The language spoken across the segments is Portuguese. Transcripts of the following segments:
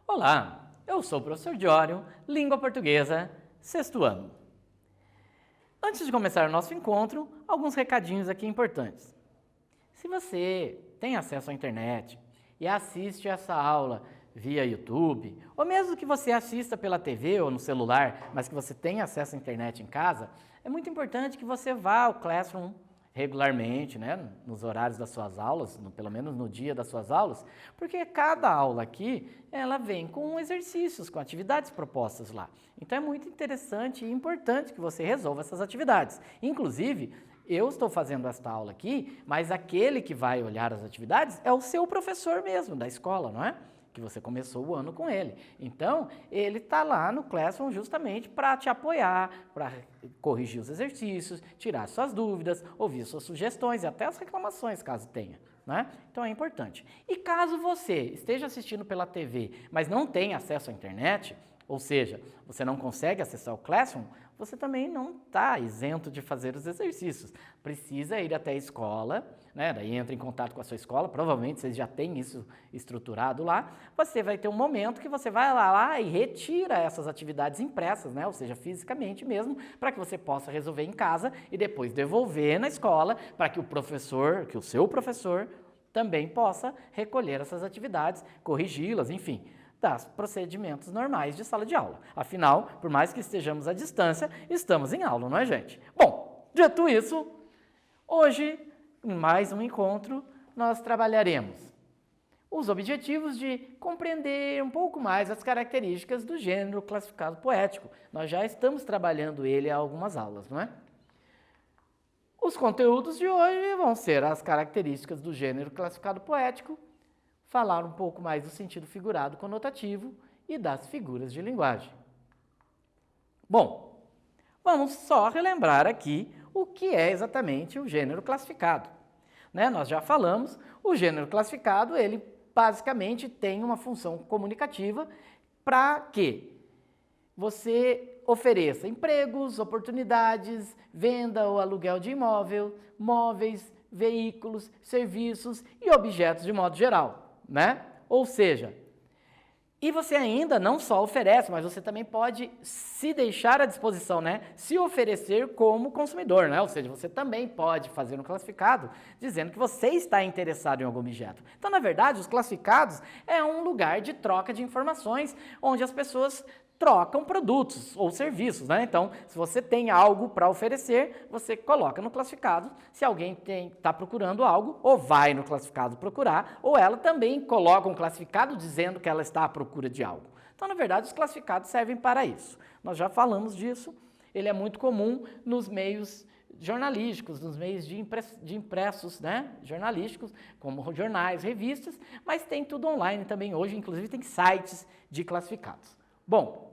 Olá, eu sou o professor Diório, Língua Portuguesa, 6º ano. Antes de começar o nosso encontro, alguns recadinhos aqui importantes. Se você tem acesso à internet e assiste essa aula via YouTube, ou mesmo que você assista pela TV ou no celular, mas que você tenha acesso à internet em casa, é muito importante que você vá ao Classroom regularmente, né, nos horários das suas aulas, pelo menos no dia das suas aulas, porque cada aula aqui, ela vem com exercícios, com atividades propostas lá. Então é muito interessante e importante que você resolva essas atividades. Inclusive, eu estou fazendo esta aula aqui, mas aquele que vai olhar as atividades é o seu professor mesmo, da escola, não é? Que você começou o ano com ele. Então, ele está lá no Classroom justamente para te apoiar, para corrigir os exercícios, tirar suas dúvidas, ouvir suas sugestões e até as reclamações, caso tenha, né? Então, é importante. E caso você esteja assistindo pela TV, mas não tenha acesso à internet, ou seja, você não consegue acessar o Classroom, você também não está isento de fazer os exercícios. Precisa ir até a escola, né? Daí entra em contato com a sua escola, provavelmente vocês já têm isso estruturado lá. Você vai ter um momento que você vai lá e retira essas atividades impressas, né? Ou seja, fisicamente mesmo, para que você possa resolver em casa e depois devolver na escola para que o seu professor também possa recolher essas atividades, corrigi-las, enfim, dos procedimentos normais de sala de aula. Afinal, por mais que estejamos à distância, estamos em aula, não é, gente? Bom, dito isso, hoje, em mais um encontro, nós trabalharemos os objetivos de compreender um pouco mais as características do gênero classificado poético. Nós já estamos trabalhando ele há algumas aulas, não é? Os conteúdos de hoje vão ser as características do gênero classificado poético, falar um pouco mais do sentido figurado conotativo e das figuras de linguagem. Bom, vamos só relembrar aqui o que é exatamente o gênero classificado. Né? Nós já falamos, o gênero classificado, ele basicamente tem uma função comunicativa para que você ofereça empregos, oportunidades, venda ou aluguel de imóvel, móveis, veículos, serviços e objetos de modo geral. Né? Ou seja, e você ainda não só oferece, mas você também pode se deixar à disposição, né? Se oferecer como consumidor, né? Ou seja, você também pode fazer um classificado dizendo que você está interessado em algum objeto. Então, na verdade, os classificados é um lugar de troca de informações, onde as pessoas trocam produtos ou serviços, né? Então, se você tem algo para oferecer, você coloca no classificado. Se alguém está procurando algo, ou vai no classificado procurar, ou ela também coloca um classificado dizendo que ela está à procura de algo. Então, na verdade, os classificados servem para isso. Nós já falamos disso, ele é muito comum nos meios jornalísticos, nos meios de impressos, né, jornalísticos, como jornais, revistas, mas tem tudo online também hoje, inclusive tem sites de classificados. Bom,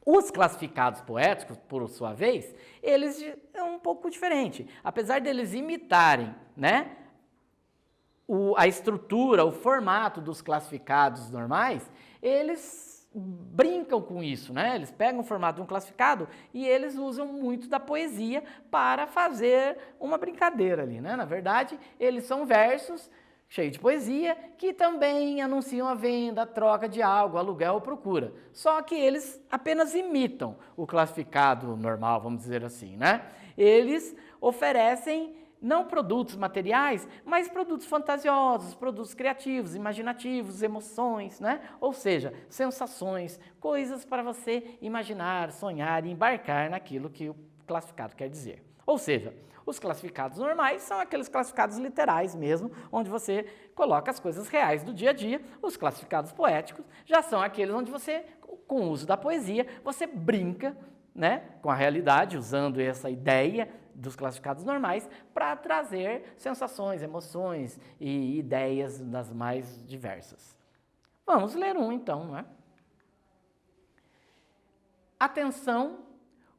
os classificados poéticos, por sua vez, eles é um pouco diferente. Apesar deles imitarem, né, a estrutura, o formato dos classificados normais, eles brincam com isso, né? Eles pegam o formato de um classificado e eles usam muito da poesia para fazer uma brincadeira ali, né? Na verdade, eles são versos cheio de poesia, que também anunciam a venda, a troca de algo, aluguel ou procura. Só que eles apenas imitam o classificado normal, vamos dizer assim, né? Eles oferecem não produtos materiais, mas produtos fantasiosos, produtos criativos, imaginativos, emoções, né? Ou seja, sensações, coisas para você imaginar, sonhar e embarcar naquilo que o classificado quer dizer. Ou seja, os classificados normais são aqueles classificados literais mesmo, onde você coloca as coisas reais do dia a dia. Os classificados poéticos já são aqueles onde você, com o uso da poesia, você brinca, né, com a realidade, usando essa ideia dos classificados normais para trazer sensações, emoções e ideias das mais diversas. Vamos ler um então, não é? Atenção,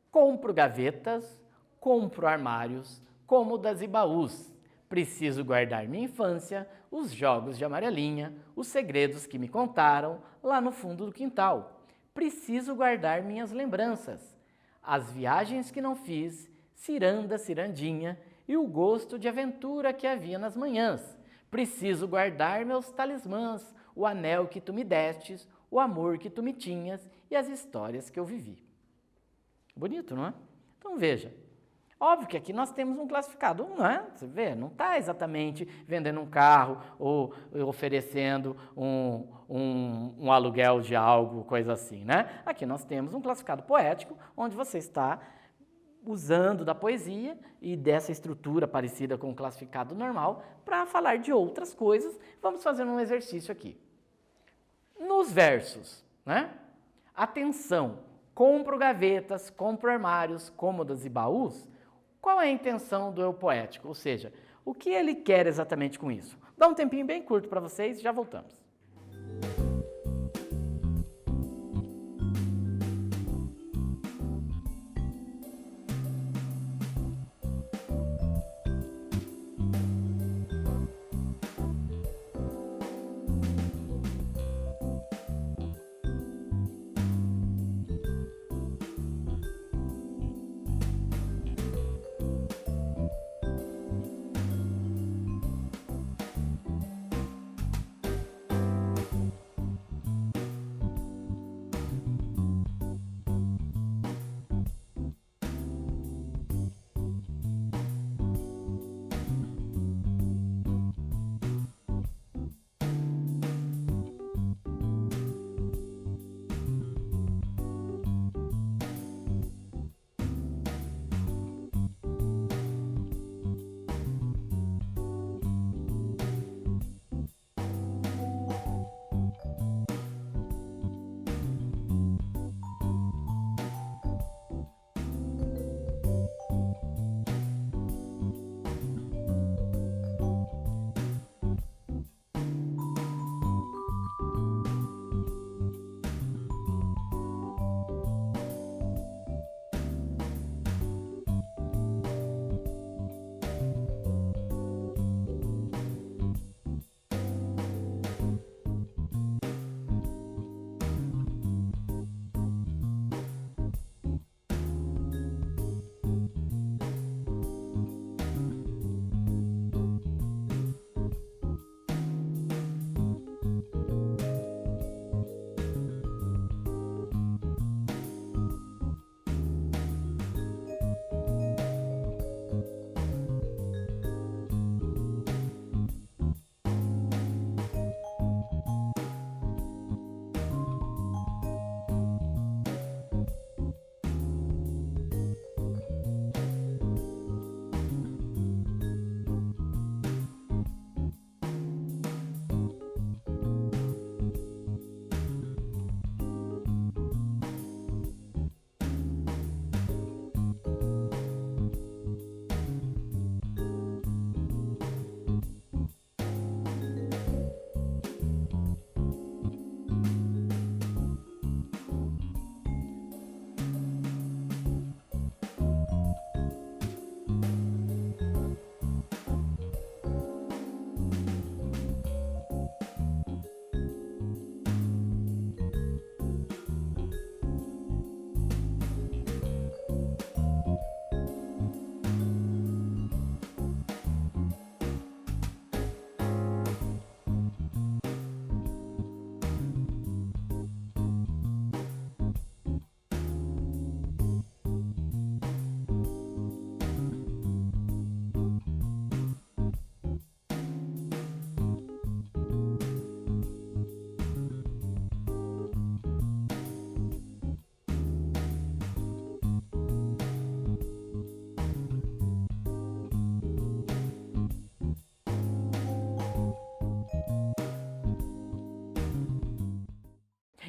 compro gavetas, compro armários, cômodas e baús. Preciso guardar minha infância, os jogos de amarelinha, os segredos que me contaram lá no fundo do quintal. Preciso guardar minhas lembranças, as viagens que não fiz, ciranda, cirandinha, e o gosto de aventura que havia nas manhãs. Preciso guardar meus talismãs, o anel que tu me destes, o amor que tu me tinhas e as histórias que eu vivi. Bonito, não é? Então veja, óbvio que aqui nós temos um classificado, não é? Você vê, não está exatamente vendendo um carro ou oferecendo um aluguel de algo, coisa assim, né? Aqui nós temos um classificado poético, onde você está usando da poesia e dessa estrutura parecida com o classificado normal para falar de outras coisas. Vamos fazer um exercício aqui. Nos versos, né? Atenção, compro gavetas, compro armários, cômodas e baús. Qual é a intenção do eu poético? Ou seja, o que ele quer exatamente com isso? Dá um tempinho bem curto para vocês e já voltamos.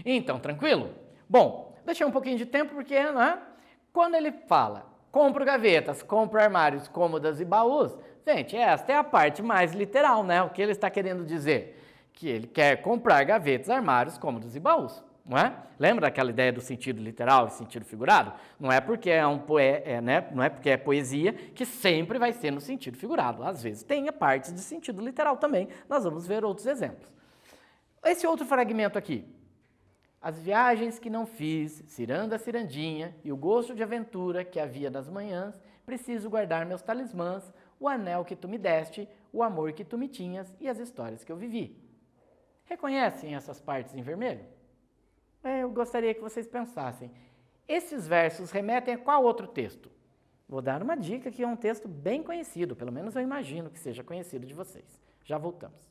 Então, tranquilo? Bom, deixei um pouquinho de tempo porque, né, quando ele fala compro gavetas, compro armários, cômodas e baús, gente, esta é a parte mais literal, né? O que ele está querendo dizer? Que ele quer comprar gavetas, armários, cômodas e baús, não é? Lembra daquela ideia do sentido literal e sentido figurado? Não é porque não é porque é poesia que sempre vai ser no sentido figurado. Às vezes tem partes de sentido literal também. Nós vamos ver outros exemplos. Esse outro fragmento aqui. As viagens que não fiz, ciranda, cirandinha, e o gosto de aventura que havia nas manhãs, preciso guardar meus talismãs, o anel que tu me deste, o amor que tu me tinhas e as histórias que eu vivi. Reconhecem essas partes em vermelho? Eu gostaria que vocês pensassem. Esses versos remetem a qual outro texto? Vou dar uma dica que é um texto bem conhecido, pelo menos eu imagino que seja conhecido de vocês. Já voltamos.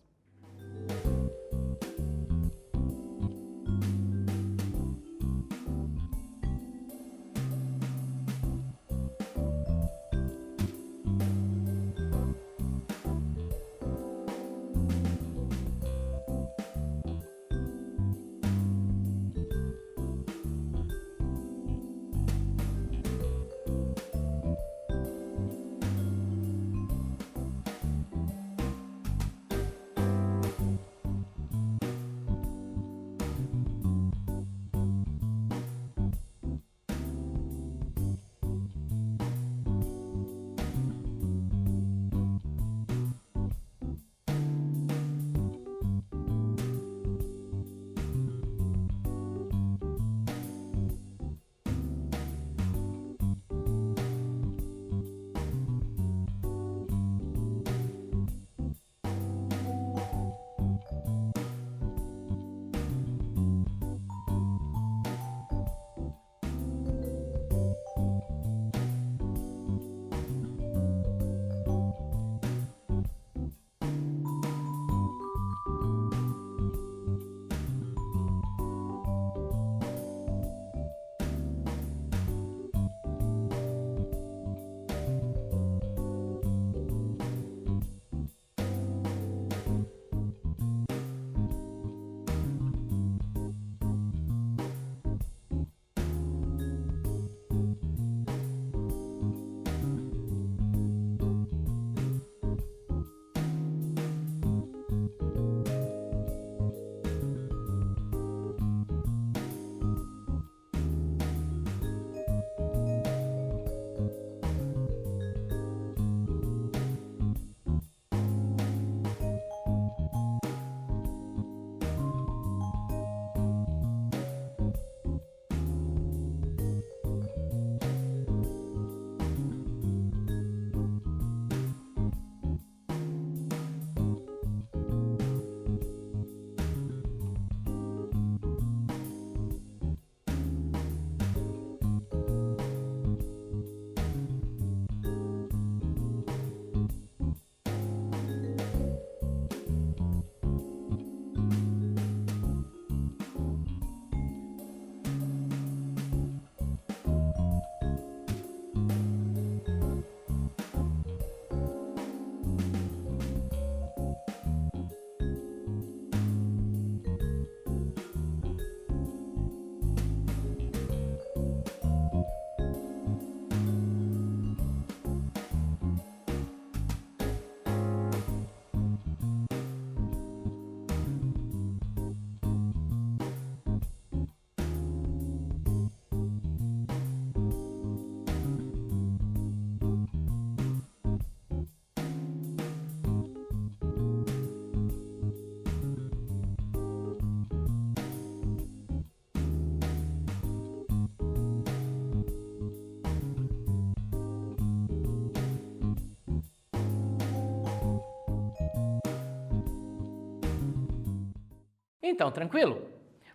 Então, tranquilo?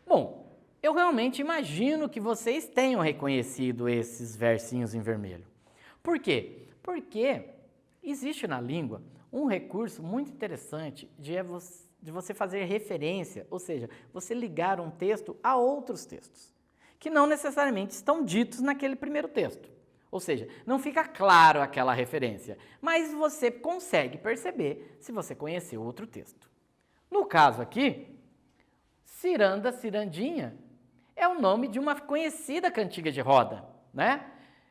Bom, eu realmente imagino que vocês tenham reconhecido esses versinhos em vermelho. Por quê? Porque existe na língua um recurso muito interessante de você fazer referência, ou seja, você ligar um texto a outros textos, que não necessariamente estão ditos naquele primeiro texto. Ou seja, não fica claro aquela referência, mas você consegue perceber se você conhecer outro texto. No caso aqui, ciranda, cirandinha, é o nome de uma conhecida cantiga de roda, né?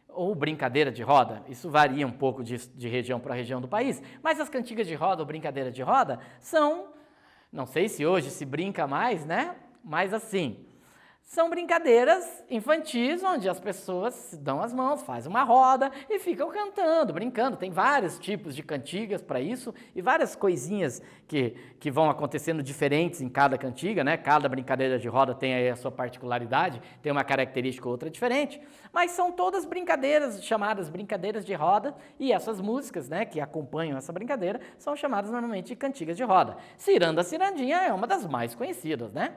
Ou brincadeira de roda, isso varia um pouco de região para região do país, mas as cantigas de roda ou brincadeira de roda são, não sei se hoje se brinca mais, né? Mas assim, São brincadeiras infantis, onde as pessoas se dão as mãos, fazem uma roda e ficam cantando, brincando. Tem vários tipos de cantigas para isso e várias coisinhas que vão acontecendo diferentes em cada cantiga, né? Cada brincadeira de roda tem aí a sua particularidade, tem uma característica ou outra diferente, mas são todas brincadeiras chamadas brincadeiras de roda e essas músicas, né, que acompanham essa brincadeira são chamadas normalmente de cantigas de roda. Ciranda, cirandinha é uma das mais conhecidas, né?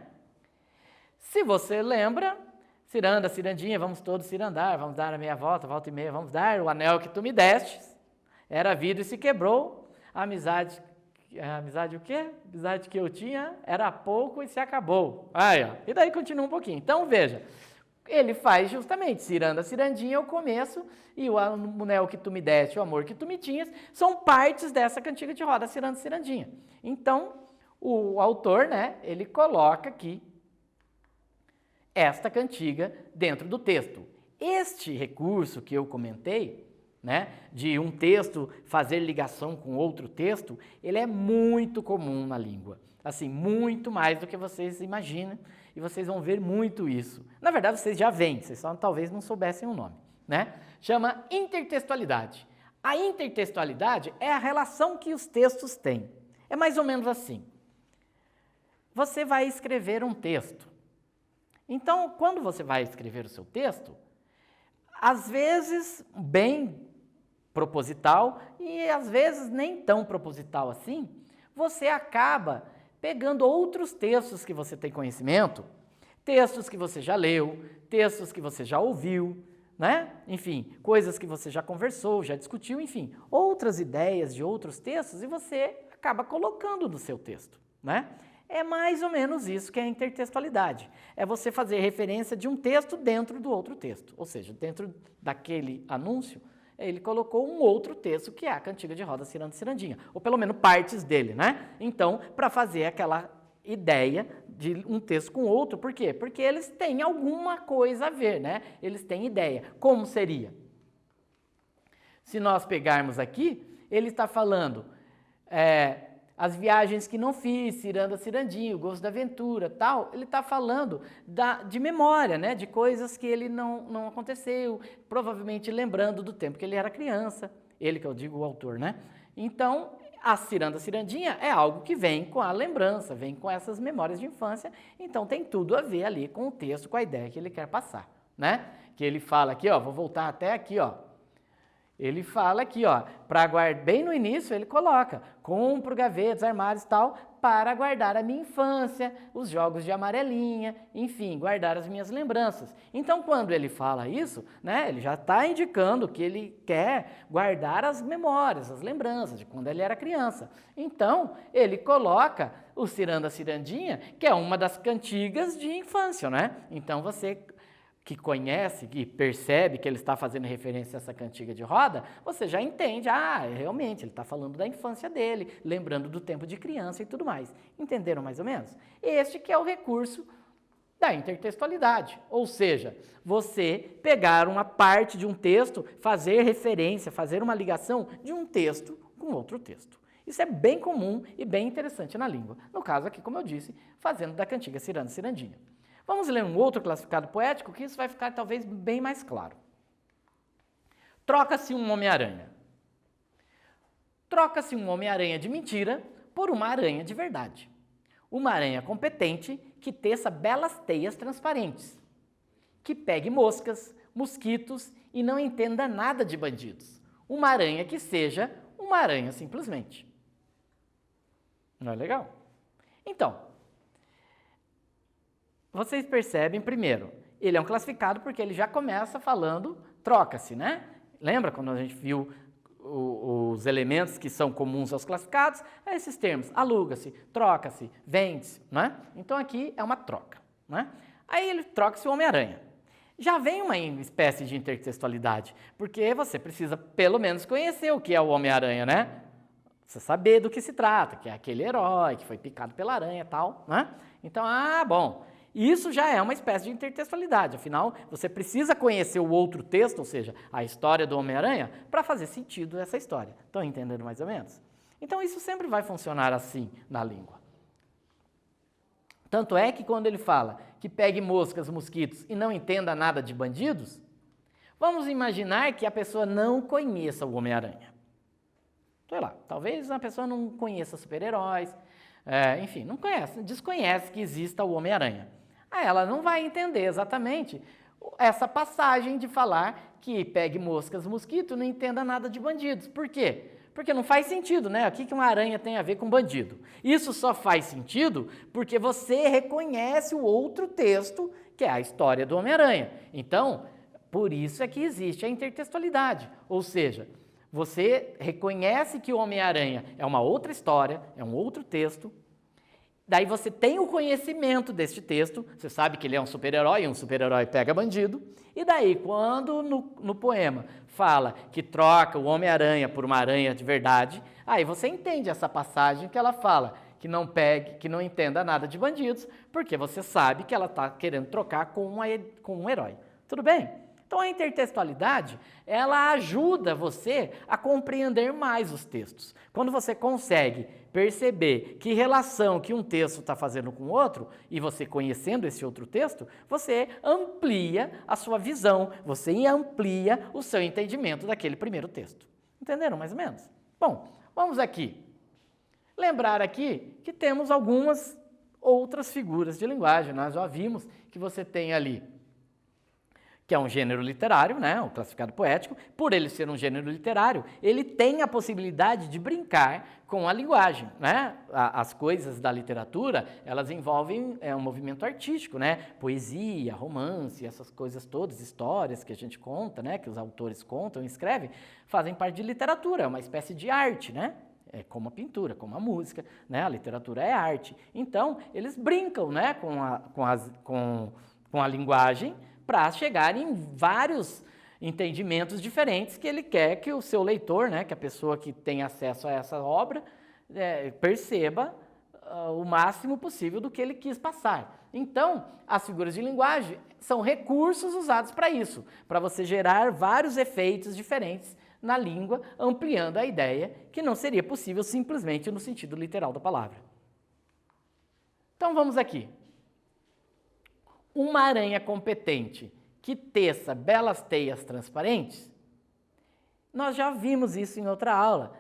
Se você lembra, ciranda, cirandinha, vamos todos cirandar, vamos dar a meia volta, volta e meia, vamos dar o anel que tu me destes. Era vidro e se quebrou, a amizade o quê? A amizade que eu tinha era pouco e se acabou. Aí, ó. E daí continua um pouquinho. Então, veja, ele faz justamente ciranda, cirandinha é o começo e o anel que tu me deste, o amor que tu me tinhas, são partes dessa cantiga de roda, ciranda, cirandinha. Então, o autor, né, ele coloca aqui esta cantiga dentro do texto. Este recurso que eu comentei, né, de um texto fazer ligação com outro texto, ele é muito comum na língua. Assim, muito mais do que vocês imaginam, e vocês vão ver muito isso. Na verdade, vocês já veem, vocês só talvez não soubessem o nome, né? Chama intertextualidade. A intertextualidade é a relação que os textos têm. É mais ou menos assim. Você vai escrever um texto. Então, quando você vai escrever o seu texto, às vezes bem proposital e às vezes nem tão proposital assim, você acaba pegando outros textos que você tem conhecimento, textos que você já leu, textos que você já ouviu, né? Enfim, coisas que você já conversou, já discutiu, enfim, outras ideias de outros textos e você acaba colocando no seu texto, né? É mais ou menos isso que é a intertextualidade. É você fazer referência de um texto dentro do outro texto. Ou seja, dentro daquele anúncio, ele colocou um outro texto que é a cantiga de roda ciranda cirandinha. Ou pelo menos partes dele, né? Então, para fazer aquela ideia de um texto com outro, por quê? Porque eles têm alguma coisa a ver, né? Eles têm ideia. Como seria? Se nós pegarmos aqui, ele está falando... as viagens que não fiz, ciranda, cirandinho, gosto da aventura, tal, ele está falando de memória, né, de coisas que ele não aconteceu, provavelmente lembrando do tempo que ele era criança, ele que eu digo o autor, né? Então, a ciranda, cirandinha é algo que vem com a lembrança, vem com essas memórias de infância, então tem tudo a ver ali com o texto, com a ideia que ele quer passar, né? Que ele fala aqui, ó, vou voltar até aqui, ó. Ele fala aqui, ó, para guardar, bem no início ele coloca, compro gavetas, armários e tal, para guardar a minha infância, os jogos de amarelinha, enfim, guardar as minhas lembranças. Então, quando ele fala isso, né, ele já está indicando que ele quer guardar as memórias, as lembranças de quando ele era criança. Então, ele coloca o ciranda cirandinha, que é uma das cantigas de infância, né? Então, você que conhece, que percebe que ele está fazendo referência a essa cantiga de roda, você já entende, realmente, ele está falando da infância dele, lembrando do tempo de criança e tudo mais. Entenderam mais ou menos? Este que é o recurso da intertextualidade, ou seja, você pegar uma parte de um texto, fazer referência, fazer uma ligação de um texto com outro texto. Isso é bem comum e bem interessante na língua. No caso aqui, como eu disse, fazendo da cantiga ciranda cirandinha. Vamos ler um outro classificado poético, que isso vai ficar talvez bem mais claro. Troca-se um Homem-Aranha. Troca-se um Homem-Aranha de mentira por uma aranha de verdade. Uma aranha competente que teça belas teias transparentes. Que pegue moscas, mosquitos e não entenda nada de bandidos. Uma aranha que seja uma aranha simplesmente. Não é legal? Então, vocês percebem, primeiro, ele é um classificado porque ele já começa falando troca-se, né? Lembra quando a gente viu os elementos que são comuns aos classificados? É esses termos, aluga-se, troca-se, vende-se, né? Então aqui é uma troca, né? Aí ele troca-se o Homem-Aranha. Já vem uma espécie de intertextualidade, porque você precisa pelo menos conhecer o que é o Homem-Aranha, né? Você saber do que se trata, que é aquele herói que foi picado pela aranha e tal, né? Então, bom... Isso já é uma espécie de intertextualidade, afinal, você precisa conhecer o outro texto, ou seja, a história do Homem-Aranha, para fazer sentido essa história. Estão entendendo mais ou menos? Então, isso sempre vai funcionar assim na língua. Tanto é que quando ele fala que pegue moscas, mosquitos e não entenda nada de bandidos, vamos imaginar que a pessoa não conheça o Homem-Aranha. Sei lá, talvez a pessoa não conheça super-heróis, enfim, não conhece, desconhece que exista o Homem-Aranha. Aí ela não vai entender exatamente essa passagem de falar que pegue moscas, mosquito, não entenda nada de bandidos. Por quê? Porque não faz sentido, né? O que uma aranha tem a ver com bandido? Isso só faz sentido porque você reconhece o outro texto, que é a história do Homem-Aranha. Então, por isso é que existe a intertextualidade. Ou seja, você reconhece que o Homem-Aranha é uma outra história, é um outro texto. Daí você tem o conhecimento deste texto, você sabe que ele é um super-herói, e um super-herói pega bandido. E daí, quando no poema fala que troca o Homem-Aranha por uma aranha de verdade, aí você entende essa passagem que ela fala que não pegue, que não entenda nada de bandidos, porque você sabe que ela está querendo trocar com um herói. Tudo bem? Então a intertextualidade, ela ajuda você a compreender mais os textos. Quando você consegue perceber que relação que um texto está fazendo com o outro, e você conhecendo esse outro texto, você amplia a sua visão, você amplia o seu entendimento daquele primeiro texto. Entenderam mais ou menos? Bom, vamos aqui. Lembrar aqui que temos algumas outras figuras de linguagem. Nós já vimos que você tem ali que é um gênero literário, né, o classificado poético. Por ele ser um gênero literário, ele tem a possibilidade de brincar com a linguagem, né? As coisas da literatura, elas envolvem um movimento artístico, né? Poesia, romance, essas coisas todas, histórias que a gente conta, né, que os autores contam e escrevem, fazem parte de literatura, é uma espécie de arte, né? É como a pintura, como a música, né? A literatura é arte. Então, eles brincam, né, com a linguagem, para chegar em vários entendimentos diferentes que ele quer que o seu leitor, né, que a pessoa que tem acesso a essa obra, perceba o máximo possível do que ele quis passar. Então, as figuras de linguagem são recursos usados para isso, para você gerar vários efeitos diferentes na língua, ampliando a ideia que não seria possível simplesmente no sentido literal da palavra. Então, vamos aqui. Uma aranha competente que teça belas teias transparentes, nós já vimos isso em outra aula,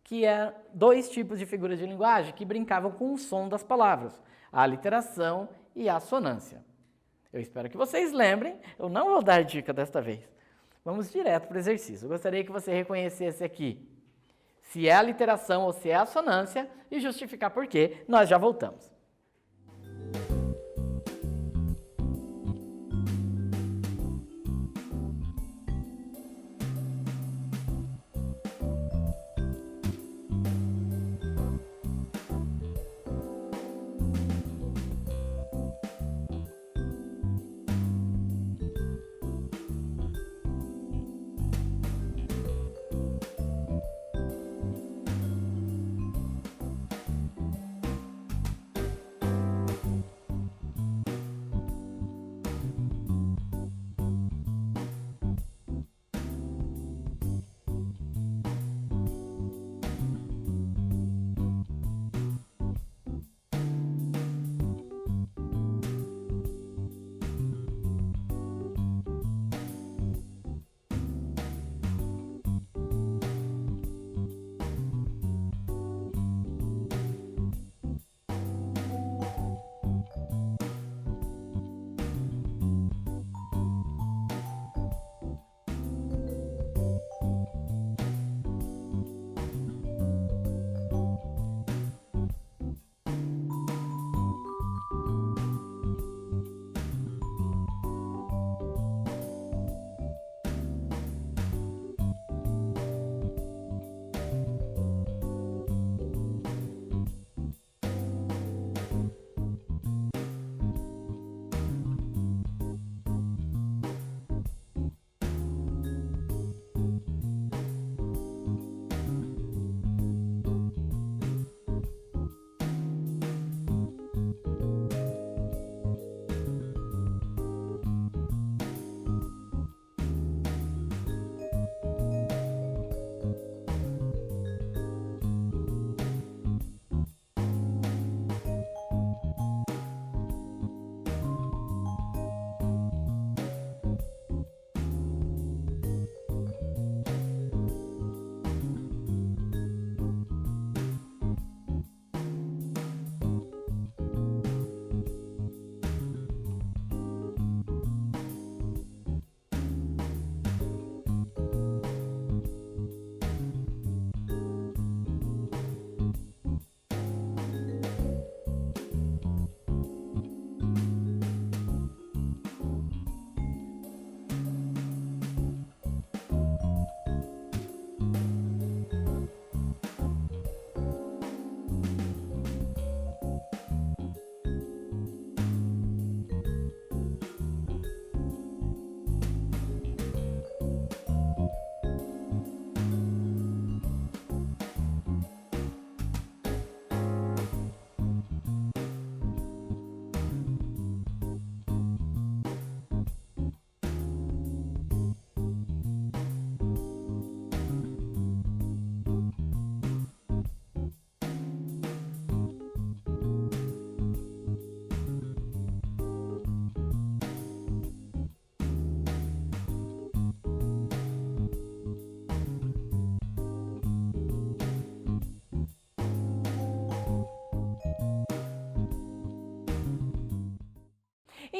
que é 2 tipos de figuras de linguagem que brincavam com o som das palavras, a aliteração e a assonância. Eu espero que vocês lembrem, eu não vou dar dica desta vez. Vamos direto para o exercício. Eu gostaria que você reconhecesse aqui se é a aliteração ou se é a assonância e justificar por quê. Nós já voltamos.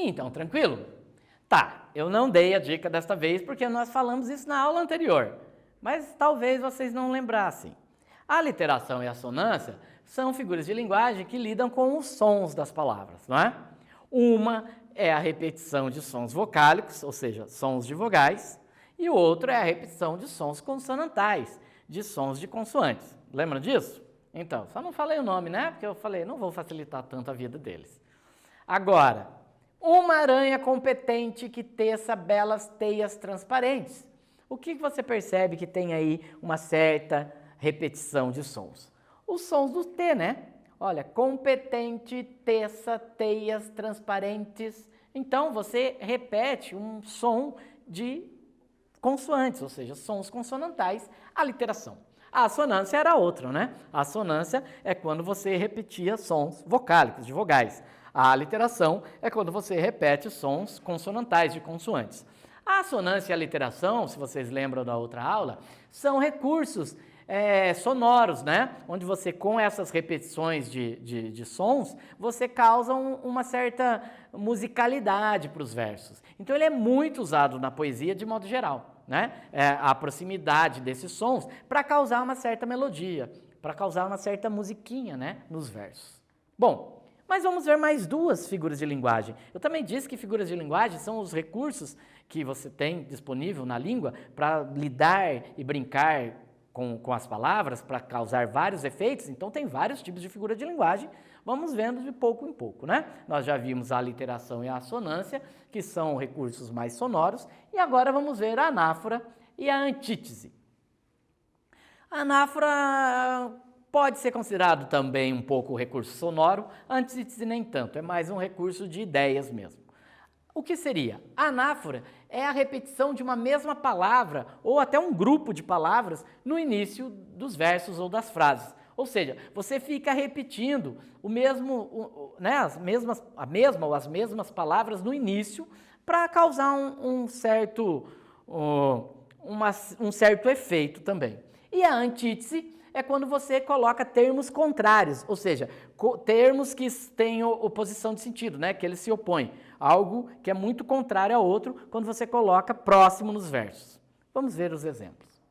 Então, tranquilo? Tá, eu não dei a dica desta vez porque nós falamos isso na aula anterior, mas talvez vocês não lembrassem. A literação e a assonância são figuras de linguagem que lidam com os sons das palavras, não é? Uma é a repetição de sons vocálicos, ou seja, sons de vogais, e o outro é a repetição de sons consonantais, de sons de consoantes. Lembra disso? Então, só não falei o nome, né? Porque eu falei, não vou facilitar tanto a vida deles. Agora, uma aranha competente que teça belas teias transparentes. O que você percebe que tem aí uma certa repetição de sons? Os sons do T, né? Olha, competente, teça, teias transparentes. Então, você repete um som de consoantes, ou seja, sons consonantais, a literação. A assonância era outra, né? A assonância é quando você repetia sons vocálicos, de vogais. A aliteração é quando você repete sons consonantais, de consoantes. A assonância e a literação, se vocês lembram da outra aula, são recursos sonoros, né? Onde você, com essas repetições de sons, você causa uma certa musicalidade para os versos. Então, ele é muito usado na poesia de modo geral. Né? A proximidade desses sons para causar uma certa melodia, para causar uma certa musiquinha, né, nos versos. Bom, mas vamos ver mais duas figuras de linguagem. Eu também disse que figuras de linguagem são os recursos que você tem disponível na língua para lidar e brincar com as palavras, para causar vários efeitos. Então, tem vários tipos de figura de linguagem. Vamos vendo de pouco em pouco, né? Nós já vimos a literação e a assonância, que são recursos mais sonoros, e agora vamos ver a anáfora e a antítese. A anáfora pode ser considerado também um pouco recurso sonoro, a antítese nem tanto, é mais um recurso de ideias mesmo. O que seria? A anáfora é a repetição de uma mesma palavra, ou até um grupo de palavras, no início dos versos ou das frases. Ou seja, você fica repetindo o mesmo, né, a mesma ou as mesmas palavras no início para causar um certo efeito também. E a antítese é quando você coloca termos contrários, ou seja, termos que têm oposição de sentido, né, que eles se opõem. Algo que é muito contrário ao outro quando você coloca próximo nos versos. Vamos ver os exemplos.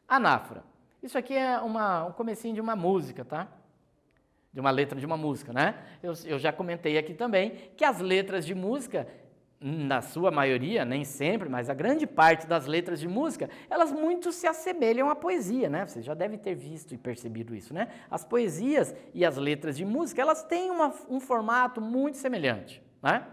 Anáfora. Isso aqui é um comecinho de uma música, tá? De uma letra de uma música, né? Eu já comentei aqui também que as letras de música, na sua maioria, nem sempre, mas a grande parte das letras de música, elas muito se assemelham à poesia, né? Você já deve ter visto e percebido isso, né? As poesias e as letras de música, elas têm um formato muito semelhante, né?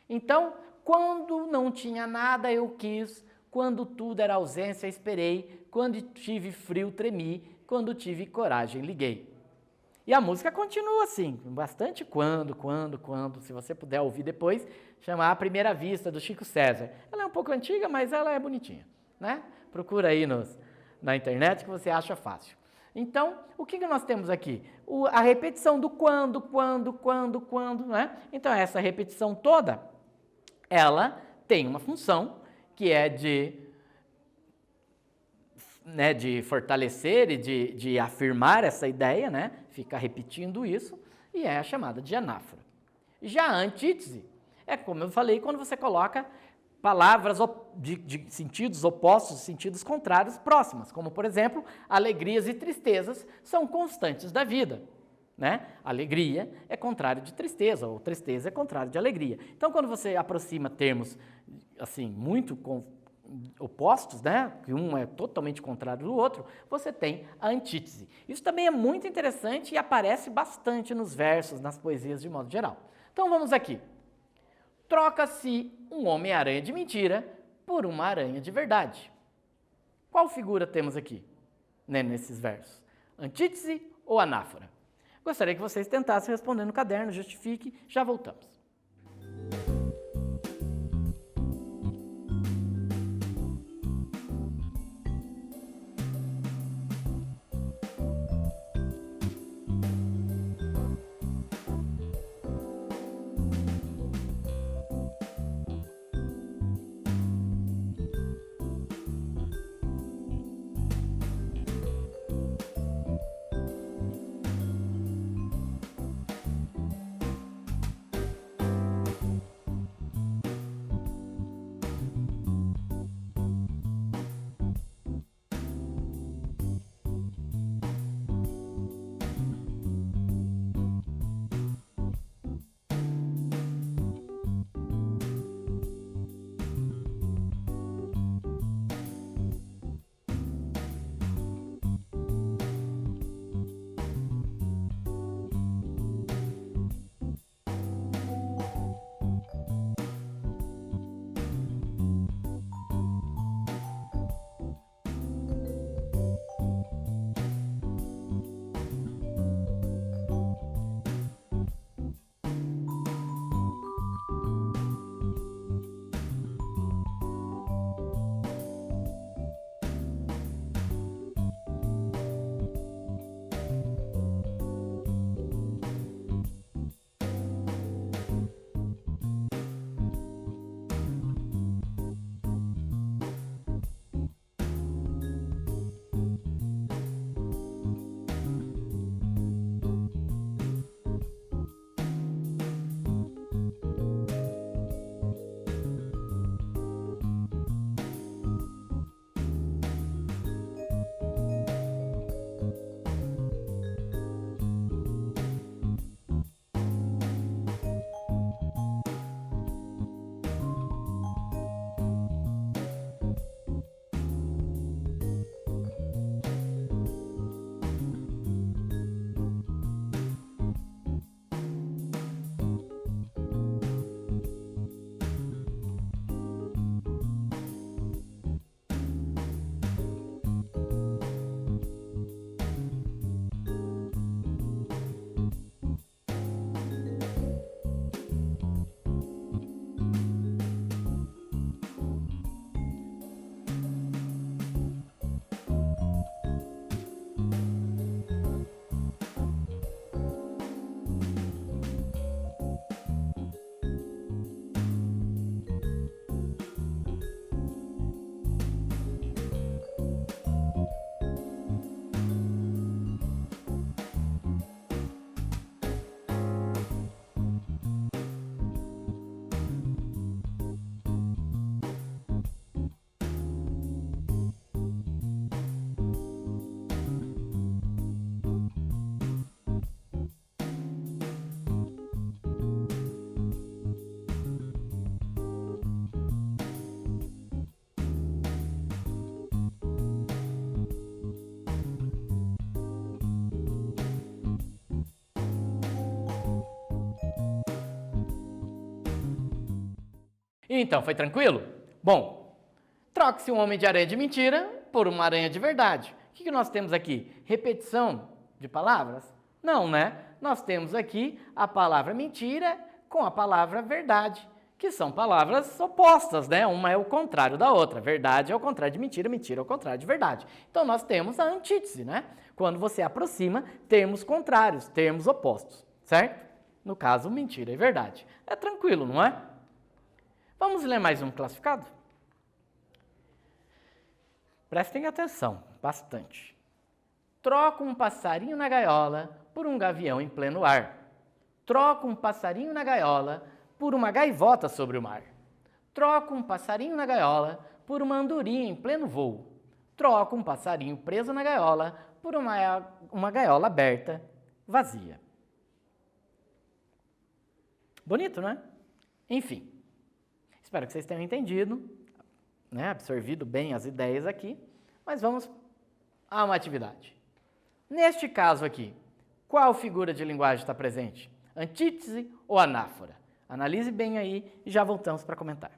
Então, quando não tinha nada, eu quis. Quando tudo era ausência, esperei. Quando tive frio, tremi. Quando tive coragem, liguei. E a música continua assim, bastante quando. Se você puder ouvir depois, chama A Primeira Vista, do Chico César. Ela é um pouco antiga, mas ela é bonitinha, né? Procura aí na internet que você acha fácil. Então, o que nós temos aqui? A repetição do quando, né? Então, essa repetição toda, ela tem uma função que é de fortalecer e de afirmar essa ideia, né? Fica repetindo isso, e é a chamada de anáfora. Já a antítese é, como eu falei, quando você coloca palavras de sentidos opostos, sentidos contrários próximas, como, por exemplo, alegrias e tristezas são constantes da vida. Né? Alegria é contrário de tristeza, ou tristeza é contrário de alegria. Então, quando você aproxima termos assim muito opostos, né? Que um é totalmente contrário do outro, você tem a antítese. Isso também é muito interessante e aparece bastante nos versos, nas poesias de modo geral. Então, vamos aqui. Troca-se um Homem-Aranha de mentira por uma aranha de verdade. Qual figura temos aqui, né, nesses versos? Antítese ou anáfora? Gostaria que vocês tentassem responder no caderno, justifique, já voltamos. Então, foi tranquilo? Bom, troque-se um homem de aranha de mentira por uma aranha de verdade. O que nós temos aqui? Repetição de palavras? Não, né? Nós temos aqui a palavra mentira com a palavra verdade, que são palavras opostas, né? Uma é o contrário da outra. Verdade é o contrário de mentira, mentira é o contrário de verdade. Então, nós temos a antítese, né? Quando você aproxima termos contrários, termos opostos, certo? No caso, mentira e verdade. É tranquilo, não é? Vamos ler mais um classificado? Prestem atenção, bastante. Troca um passarinho na gaiola por um gavião em pleno ar. Troca um passarinho na gaiola por uma gaivota sobre o mar. Troca um passarinho na gaiola por uma andorinha em pleno voo. Troca um passarinho preso na gaiola por uma gaiola aberta, vazia. Bonito, não é? Enfim, espero que vocês tenham entendido, né, absorvido bem as ideias aqui, mas vamos a uma atividade. Neste caso aqui, qual figura de linguagem está presente? Antítese ou anáfora? Analise bem aí e já voltamos para comentar.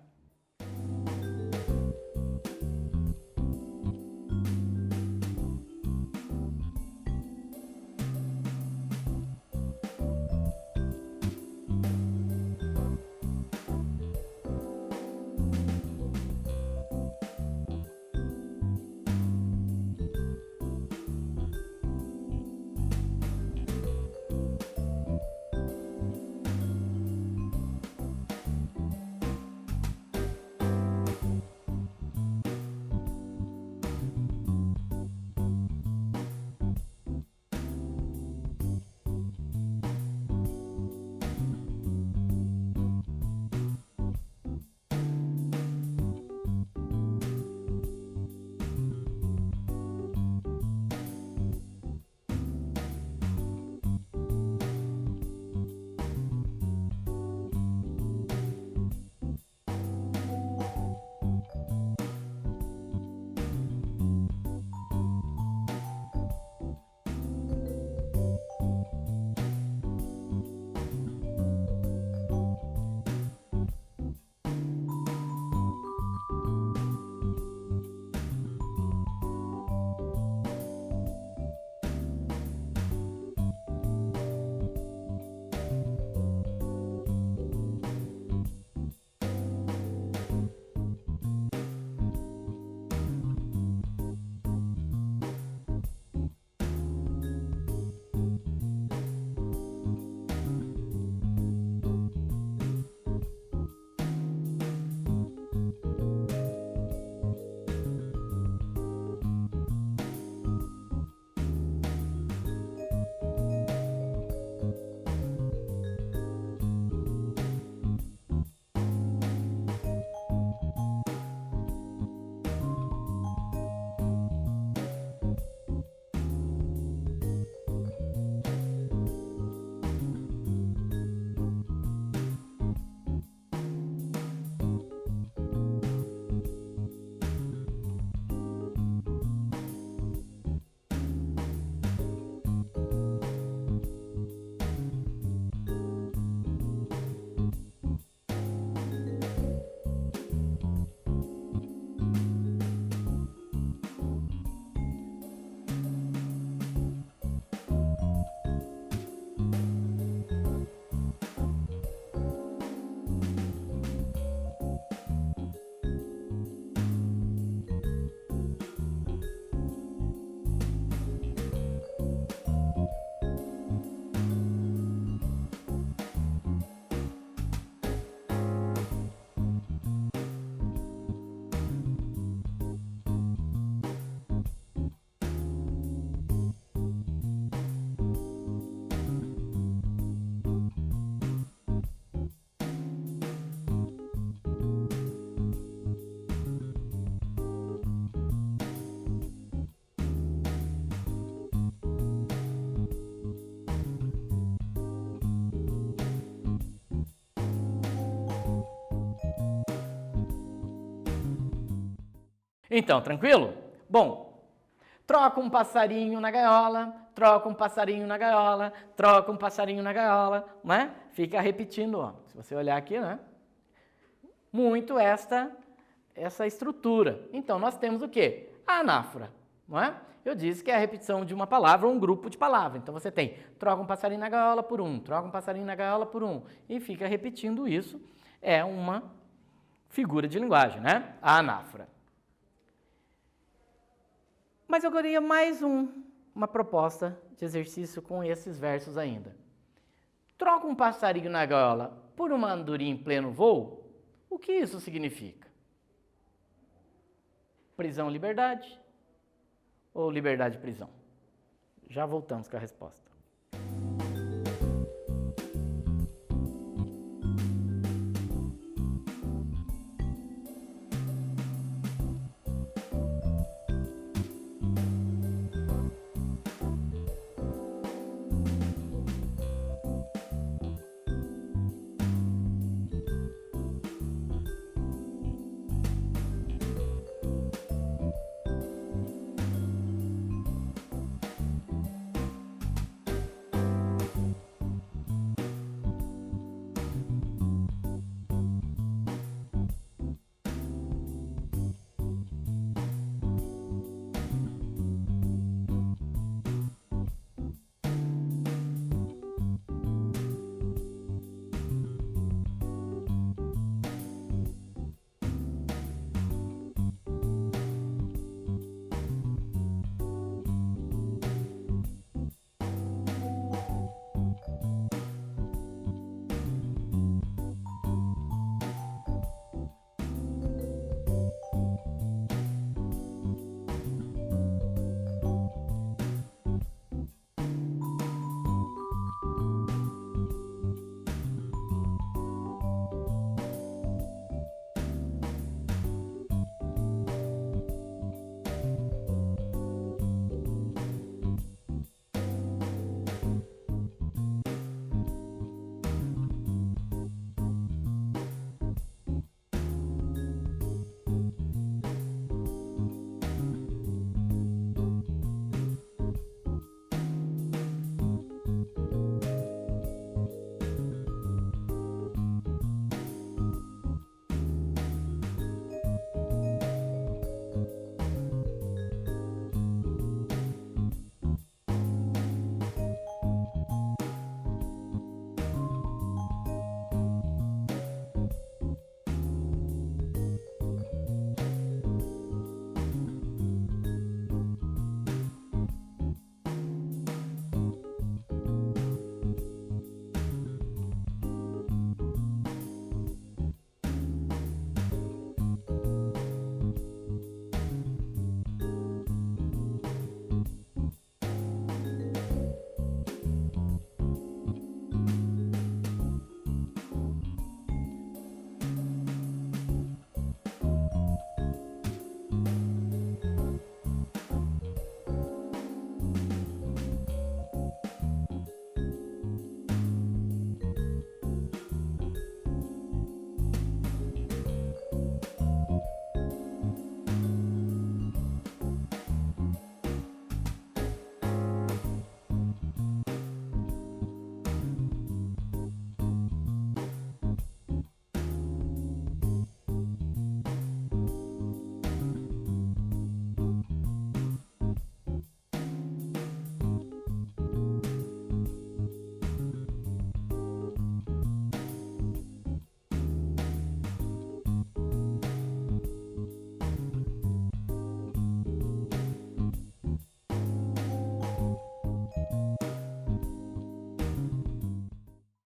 Então, tranquilo? Bom, troca um passarinho na gaiola, troca um passarinho na gaiola, troca um passarinho na gaiola, né? Fica repetindo, ó. Se você olhar aqui, né? muito essa estrutura. Então, nós temos o quê? A anáfora, não é? Eu disse que é a repetição de uma palavra ou um grupo de palavras. Então, você tem troca um passarinho na gaiola por um, troca um passarinho na gaiola por um, e fica repetindo isso. É uma figura de linguagem, né? A anáfora. Mas eu queria mais uma proposta de exercício com esses versos ainda. Troca um passarinho na gaiola por uma andorinha em pleno voo? O que isso significa? Prisão, liberdade ou liberdade, prisão? Já voltamos com a resposta.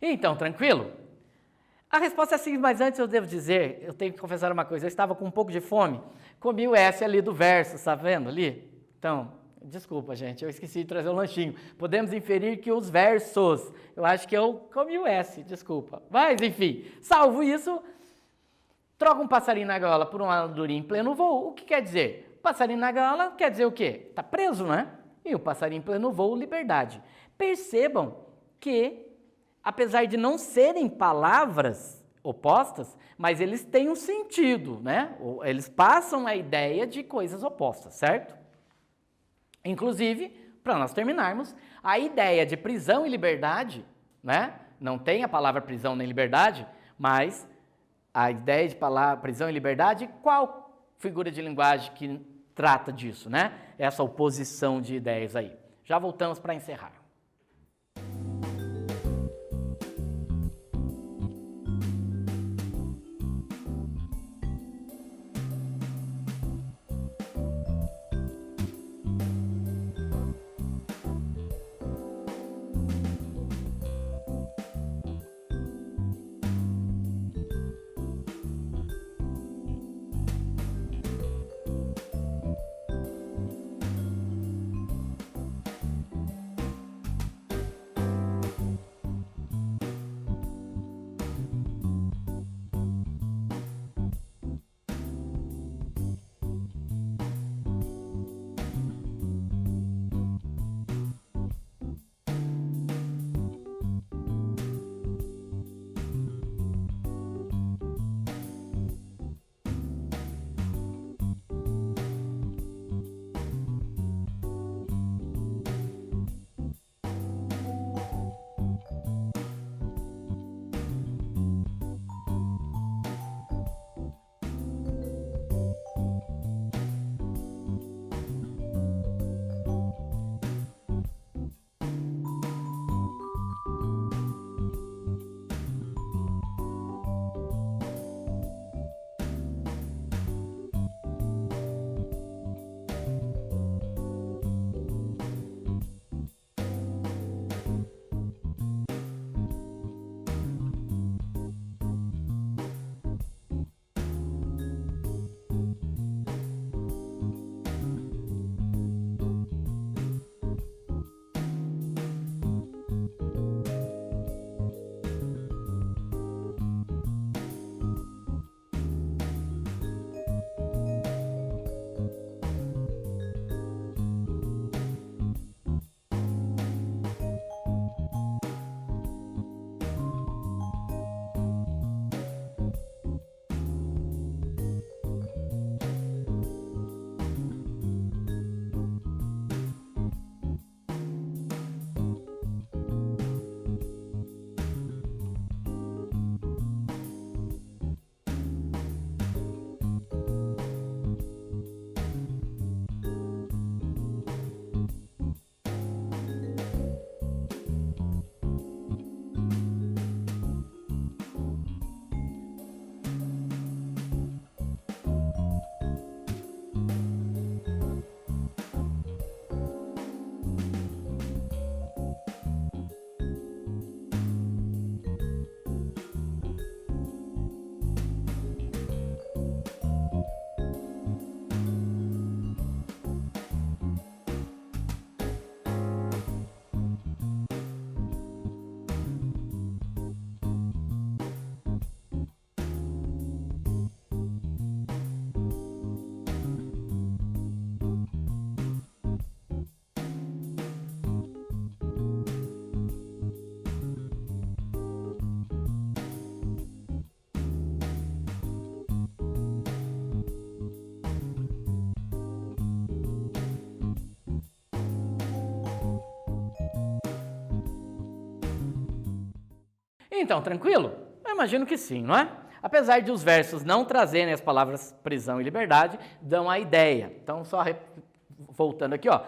Então, tranquilo? A resposta é sim, mas antes eu devo dizer, eu tenho que confessar uma coisa, eu estava com um pouco de fome, comi o S ali do verso, está vendo ali? Então, desculpa gente, eu esqueci de trazer o lanchinho. Podemos inferir que os versos, eu acho que eu comi o S, desculpa. Mas enfim, salvo isso, troca um passarinho na gaiola por uma andorinha em pleno voo, o que quer dizer? Passarinho na gaiola quer dizer o quê? Está preso, né? E o passarinho em pleno voo, liberdade. Percebam que apesar de não serem palavras opostas, mas eles têm um sentido, né? Eles passam a ideia de coisas opostas, certo? Inclusive, para nós terminarmos, a ideia de prisão e liberdade, né? Não tem a palavra prisão nem liberdade, mas a ideia de palavra, prisão e liberdade, qual figura de linguagem que trata disso, né? Essa oposição de ideias aí. Já voltamos para encerrar. Então, tranquilo? Eu imagino que sim, não é? Apesar de os versos não trazerem as palavras prisão e liberdade, dão a ideia. Então, só voltando aqui, ó.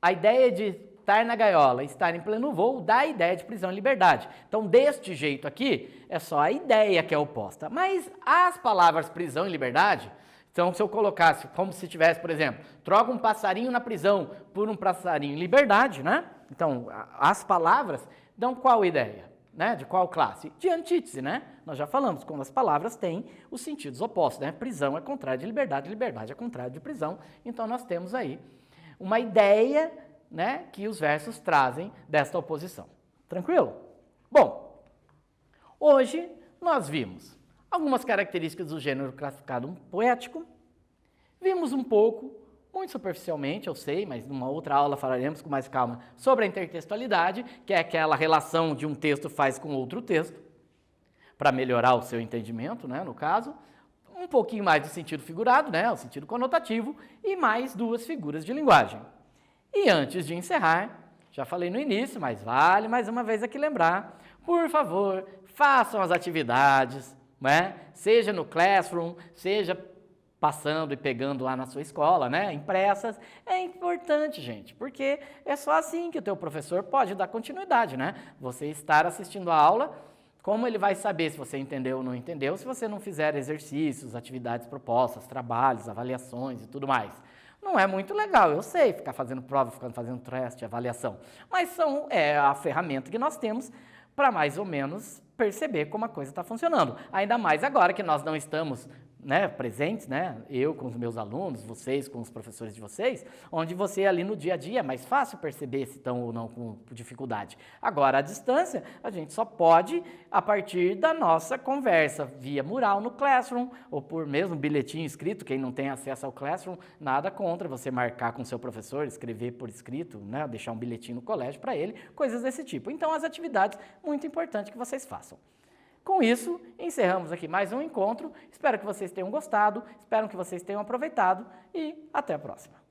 A ideia de estar na gaiola, estar em pleno voo, dá a ideia de prisão e liberdade. Então, deste jeito aqui, é só a ideia que é oposta. Mas as palavras prisão e liberdade, então, se eu colocasse como se tivesse, por exemplo, troca um passarinho na prisão por um passarinho em liberdade, né? Então, as palavras dão qual ideia? Né? De qual classe? De antítese, né? Nós já falamos, quando as palavras têm os sentidos opostos, né? Prisão é contrário de liberdade, liberdade é contrário de prisão. Então, nós temos aí uma ideia, né, que os versos trazem desta oposição. Tranquilo? Bom, hoje nós vimos algumas características do gênero classificado poético, vimos um pouco, muito superficialmente, eu sei, mas numa outra aula falaremos com mais calma sobre a intertextualidade, que é aquela relação de um texto faz com outro texto, para melhorar o seu entendimento, né, no caso. Um pouquinho mais do sentido figurado, né, o sentido conotativo, e mais duas figuras de linguagem. E antes de encerrar, já falei no início, mas vale mais uma vez aqui lembrar, por favor, façam as atividades, né? Seja no Classroom, seja passando e pegando lá na sua escola, né, impressas, é importante, gente, porque é só assim que o teu professor pode dar continuidade, né? Você estar assistindo a aula, como ele vai saber se você entendeu ou não entendeu, se você não fizer exercícios, atividades propostas, trabalhos, avaliações e tudo mais. Não é muito legal, eu sei, ficar fazendo prova, ficar fazendo teste, avaliação, mas é a ferramenta que nós temos para mais ou menos perceber como a coisa está funcionando. Ainda mais agora que nós não estamos, né, presentes, né, eu com os meus alunos, vocês com os professores de vocês, onde você ali no dia a dia é mais fácil perceber se estão ou não com dificuldade. Agora, à distância, a gente só pode a partir da nossa conversa via mural no Classroom, ou por mesmo bilhetinho escrito, quem não tem acesso ao Classroom, nada contra você marcar com seu professor, escrever por escrito, né, deixar um bilhetinho no colégio para ele, coisas desse tipo. Então, as atividades, muito importante que vocês façam. Com isso, encerramos aqui mais um encontro. Espero que vocês tenham gostado, espero que vocês tenham aproveitado e até a próxima.